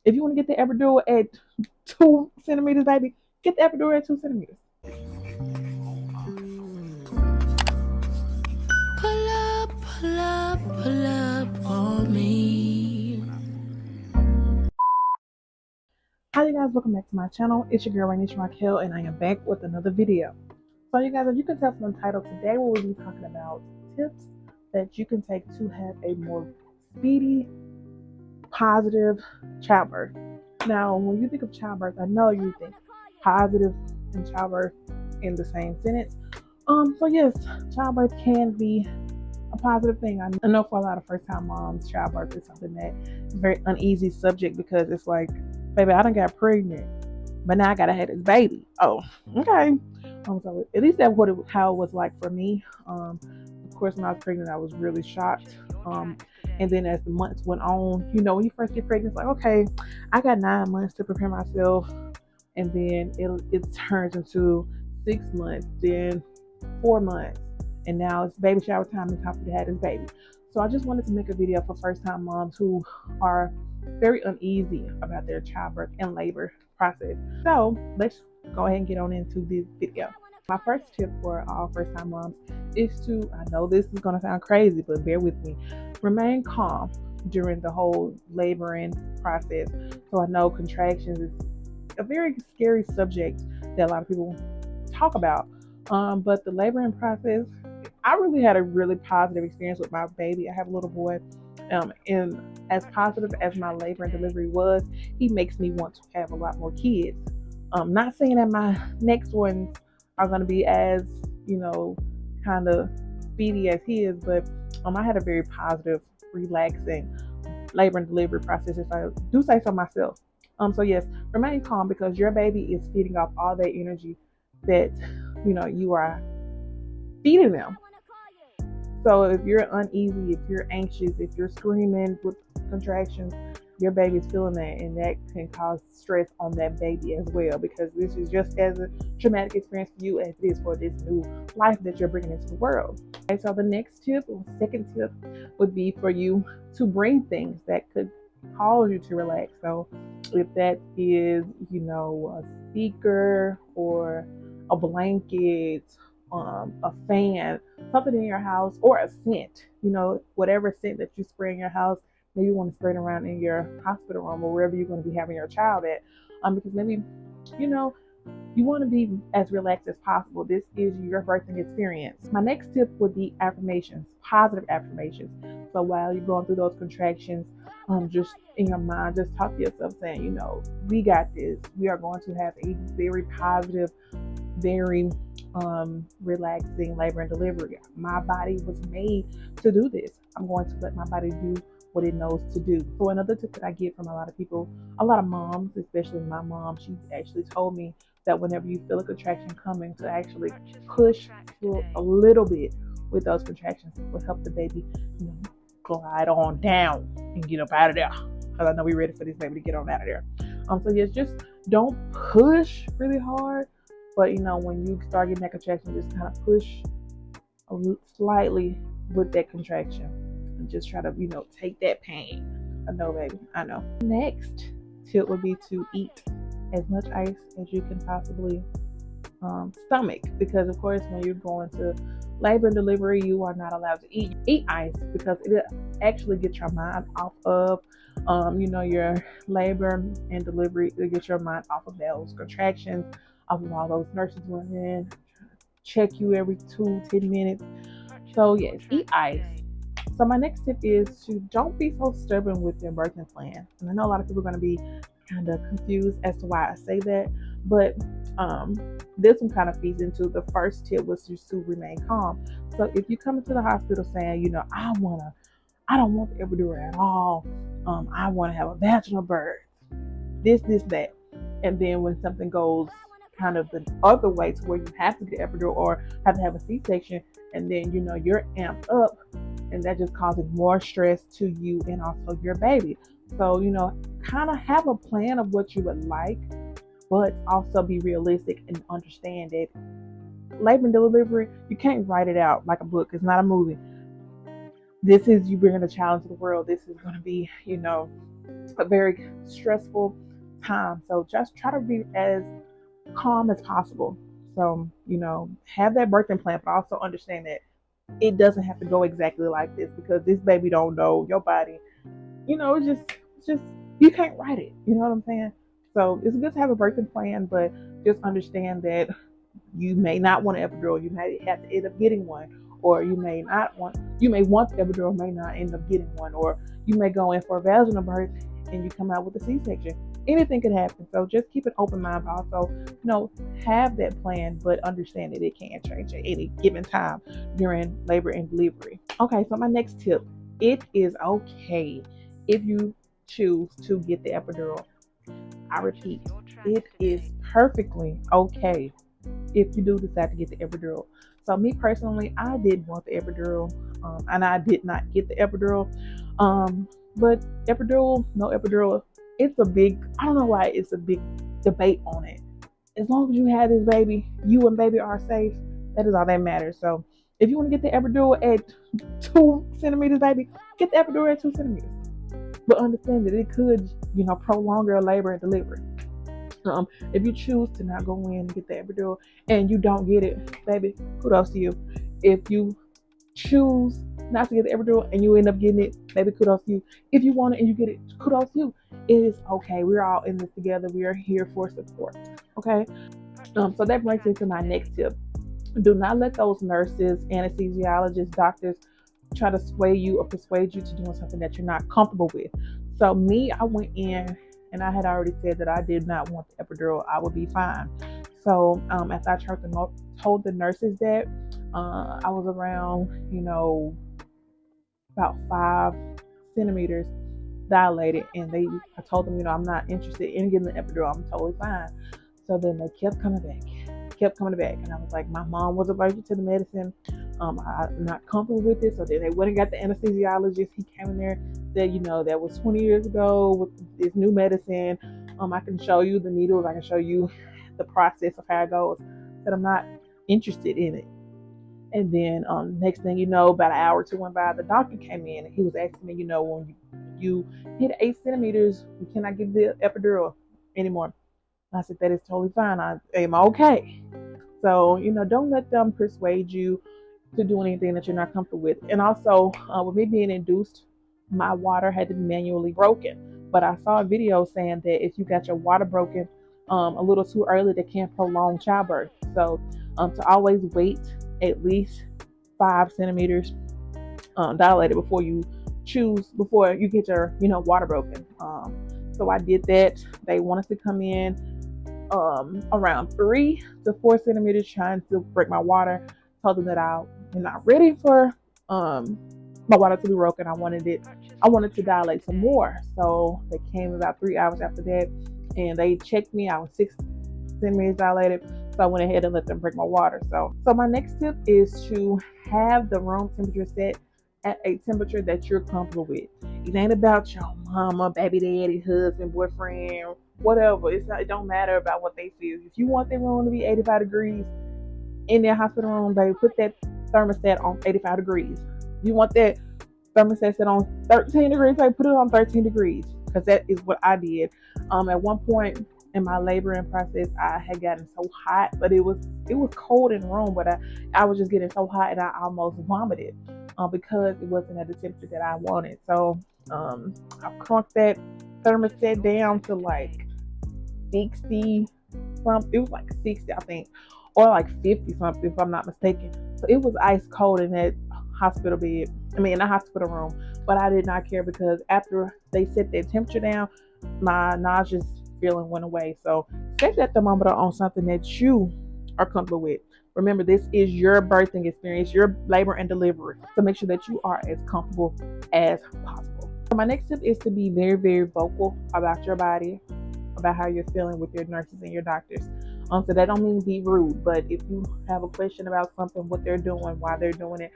If you want to get the epidural at 2 centimeters, baby, get the epidural at 2 centimeters. Pull up, pull up, pull up on me. Hi you guys, welcome back to my channel. It's your girl Rainish Raquel and I am back with another video. So you guys, as you can tell from the title, today we will be talking about tips that you can take to have a more speedy, positive childbirth. Now, when you think of childbirth, I know you think positive and childbirth in the same sentence. So yes, childbirth can be a positive thing. I know for a lot of first time moms, childbirth is something that is a very uneasy subject because it's like, baby, I done got pregnant, but now I gotta have this baby. Oh, okay. So at least that's how it was like for me. Of course, when I was pregnant, I was really shocked. And then as the months went on, when you first get pregnant, it's like, okay, I got 9 months to prepare myself, and then it turns into 6 months, then 4 months, and now it's baby shower time. It's time for you to have this baby. So I just wanted to make a video for first time moms who are very uneasy about their childbirth and labor process. So let's go ahead and get on into this video. My first tip for all first time moms is to, I know this is going to sound crazy, but bear with me, remain calm during the whole laboring process. So I know contractions is a very scary subject that a lot of people talk about. But the laboring process, I really had a really positive experience with my baby. I have a little boy. And as positive as my labor and delivery was, he makes me want to have a lot more kids. Not saying that my next ones are going to be as, kind of speedy as his, but I had a very positive, relaxing labor and delivery process, if I do say so myself. So yes, remain calm because your baby is feeding off all that energy that you are feeding them. So if you're uneasy, if you're anxious, if you're screaming with contractions, your baby's feeling that, and that can cause stress on that baby as well, because this is just as a traumatic experience for you as it is for this new life that you're bringing into the world. Okay, so the next tip, or second tip, would be for you to bring things that could cause you to relax. So if that is, a speaker or a blanket, a fan, something in your house, or a scent, whatever scent that you spray in your house, maybe you want to spray it around in your hospital room or wherever you're going to be having your child at, because maybe, you know, you want to be as relaxed as possible. This is your birthing experience. My next tip would be affirmations, positive affirmations. So while you're going through those contractions, just in your mind, just talk to yourself saying, we got this. We are going to have a very positive, very relaxing labor and delivery. My body was made to do this. I'm going to let my body do what it knows to do. So another tip that I get from a lot of people, a lot of moms, especially my mom, she actually told me that whenever you feel a contraction coming, to actually push through a little bit with those contractions will help the baby, glide on down and get up out of there. Because I know we're ready for this baby to get on out of there. So yes, just don't push really hard, but when you start getting that contraction, just kind of push slightly with that contraction and just try to, take that pain. I know, baby. I know. Next tip would be to eat as much ice as you can possibly stomach, because of course when you're going to labor and delivery, you are not allowed to eat ice, because it actually gets your mind off of your labor and delivery. It gets your mind off of those contractions, off of all those nurses running in, check you every 2-10 minutes. So yes, eat ice. So my next tip is to don't be so stubborn with your birthing plan. And I know a lot of people are going to be kind of confused as to why I say that, but this one kind of feeds into the first tip, was just to remain calm. So if you come into the hospital saying, I don't want the epidural at all. I want to have a vaginal birth. This, that. And then when something goes kind of the other way to where you have to get epidural or have to have a C-section, and then you're amped up, and that just causes more stress to you and also your baby. So kind of have a plan of what you would like, but also be realistic and understand that labor and delivery, you can't write it out like a book. It's not a movie. This is you bringing a child into the world. This is going to be a very stressful time. So just try to be as calm as possible. So, have that birthing plan, but also understand that it doesn't have to go exactly like this, because this baby don't know your body. It's just you can't write it. You know what I'm saying? So it's good to have a birthing plan, but just understand that you may not want an epidural. You may have to end up getting one, or you may not want. You may want the epidural, may not end up getting one, or you may go in for a vaginal birth and you come out with a C-section. Anything could happen. So just keep an open mind, but also, have that plan, but understand that it can change at any given time during labor and delivery. Okay, so my next tip: it is okay if you choose to get the epidural. I repeat, it is perfectly okay if you do decide to get the epidural. So me personally, I did want the epidural, and I did not get the epidural. But epidural, no epidural, it's a big. I don't know why it's a big debate on it. As long as you have this baby, you and baby are safe. That is all that matters. So if you want to get the epidural at 2 centimeters, baby, get the epidural at 2 centimeters. But understand that it could, prolong your labor and delivery. If you choose to not go in and get the epidural and you don't get it, baby, kudos to you. If you choose not to get the epidural and you end up getting it, baby, kudos to you. If you want it and you get it, kudos to you. It is okay. We're all in this together. We are here for support. Okay. So that brings me to my next tip. Do not let those nurses, anesthesiologists, doctors try to sway you or persuade you to doing something that you're not comfortable with. So me, I went in and I had already said that I did not want the epidural. I would be fine. So after I told the nurses that, I was around, about 5 centimeters dilated, and I told them, I'm not interested in getting the epidural. I'm totally fine. So then they kept coming back, and I was like, my mom was allergic to the medicine. I'm not comfortable with this. So then they went and got the anesthesiologist. He came in there, said, that was 20 years ago with this new medicine. I can show you the needles. I can show you the process of how it goes. Said I'm not interested in it. And then next thing you know, about an hour or two went by, the doctor came in and he was asking me, when you hit 8 centimeters, we cannot give the epidural anymore. And I said, that is totally fine. I am okay. So, don't let them persuade you to do anything that you're not comfortable with. And also, with me being induced, my water had to be manually broken. But I saw a video saying that if you got your water broken a little too early, that can prolong childbirth. So, to always wait at least 5 centimeters dilated before you get your water broken. So I did that. They wanted to come in around 3 to 4 centimeters, trying to break my water. Told them that I'm not ready for my water to be broken. I wanted to dilate some more. So they came about 3 hours after that, and they checked me. I was 6 centimeters dilated. So I went ahead and let them break my water. So my next tip is to have the room temperature set at a temperature that you're comfortable with. It ain't about your mama, baby daddy, husband, boyfriend, whatever. It don't matter about what they feel. If you want their room to be 85 degrees in their hospital room, baby, put that thermostat on 85 degrees. You want that thermostat set on 13 degrees, baby, put it on 13 degrees. Because that is what I did. At one point in my laboring process, I had gotten so hot, but it was cold in the room, but I was just getting so hot and I almost vomited because it wasn't at the temperature that I wanted. So I crunked that thermostat down to like 60 something. It was like 60, I think, or like 50 something, if I'm not mistaken. So it was ice cold in that hospital bed. In the hospital room. But I did not care, because after they set their temperature down, my nauseous feeling went away. So set that thermometer on something that you are comfortable with. Remember, this is your birthing experience, your labor and delivery. So make sure that you are as comfortable as possible. So my next tip is to be very, very vocal about your body, about how you're feeling with your nurses and your doctors. So that don't mean be rude, but if you have a question about something, what they're doing, why they're doing it,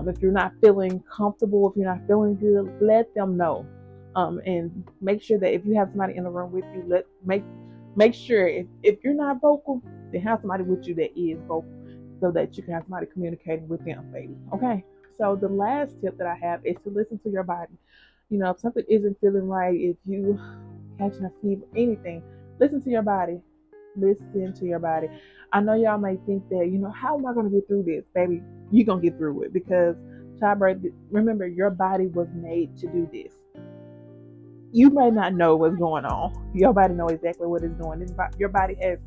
if you're not feeling comfortable, if you're not feeling good, let them know. And make sure that if you have somebody in the room with you, make sure if you're not vocal, then have somebody with you that is vocal, so that you can have somebody communicating with them, baby. Okay. So the last tip that I have is to listen to your body. If something isn't feeling right, if you catching a fever, anything, listen to your body. Listen to your body. I know y'all may think that, how am I going to get through this? Baby, you're going to get through it because childbirth, remember, your body was made to do this. You may not know what's going on. Your body knows exactly what it's doing. Your body has,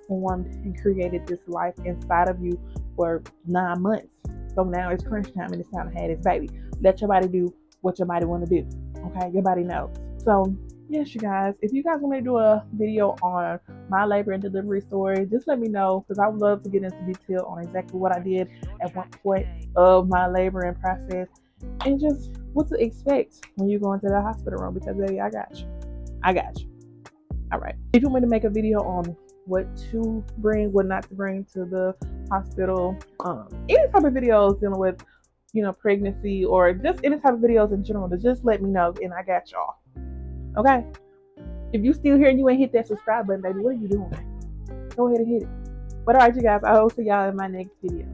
formed and created this life inside of you for 9 months. So now it's crunch time and it's time to have this baby. Let your body do what your body want to do. Okay, your body knows. So yes, you guys, if you guys want me to do a video on my labor and delivery story, just let me know because I would love to get into detail on exactly what I did at one point of my labor and process and just what to expect when you go into the hospital room because baby, I got you. I got you. All right. If you want me to make a video on what to bring, what not to bring to the hospital, any type of videos dealing with, pregnancy or just any type of videos in general, to just let me know and I got y'all. Okay? If you still here and you ain't hit that subscribe button, baby, what are you doing? Go ahead and hit it. But all right, you guys, I will see y'all in my next video.